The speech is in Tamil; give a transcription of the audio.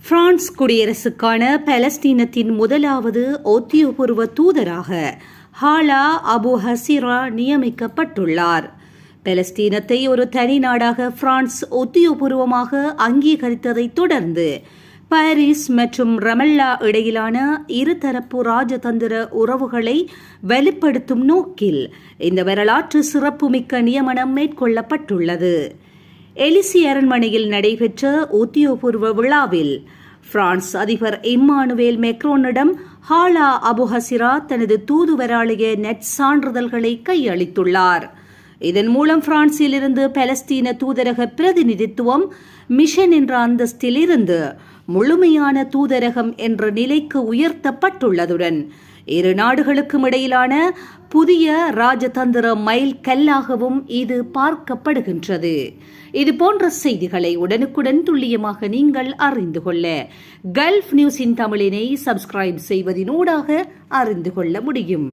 பிரான்ஸ் குடியரசுக்கான பாலஸ்தீனத்தின் முதலாவது உத்தியோகபூர்வ தூதராக ஹாலா அபு ஹசிரா நியமிக்கப்பட்டுள்ளார். பாலஸ்தீனத்தை ஒரு தனி நாடாக பிரான்ஸ் உத்தியோகபூர்வமாக அங்கீகரித்ததைத் தொடர்ந்து பாரிஸ் மற்றும் ரமல்லா இடையிலான இருதரப்பு ராஜதந்திர உறவுகளை வலுப்படுத்தும் நோக்கில் இந்த வரலாற்று சிறப்புமிக்க நியமனம் மேற்கொள்ளப்பட்டுள்ளது. எலிசி அரண்மனையில் நடைபெற்ற உத்தியோகபூர்வ விழாவில் பிரான்ஸ் அதிபர் இம்மானுவேல் மேக்ரோனிடம் ஹாலா அபு ஹசிரா தனது தூதுவராலய நற்சான்றிதழ்களை கையளித்துள்ளார். இதன் மூலம் பிரான்சில் இருந்து பாலஸ்தீன தூதரக பிரதிநிதித்துவம் மிஷன் என்ற அந்தஸ்தில் இருந்து முழுமையான தூதரகம் என்ற நிலைக்கு உயர்த்தப்பட்டுள்ளதுடன் இரு நாடுகளுக்கும் இடையிலான புதிய ராஜதந்திர மைல் கல்லாகவும் இது பார்க்கப்படுகின்றது. இது போன்ற செய்திகளை உடனுக்குடன் துல்லியமாக நீங்கள் அறிந்து கொள்ள கல்ஃப் நியூஸின் தமிழினை சப்ஸ்கிரைப் செய்வதனூடாக அறிந்து கொள்ள முடியும்.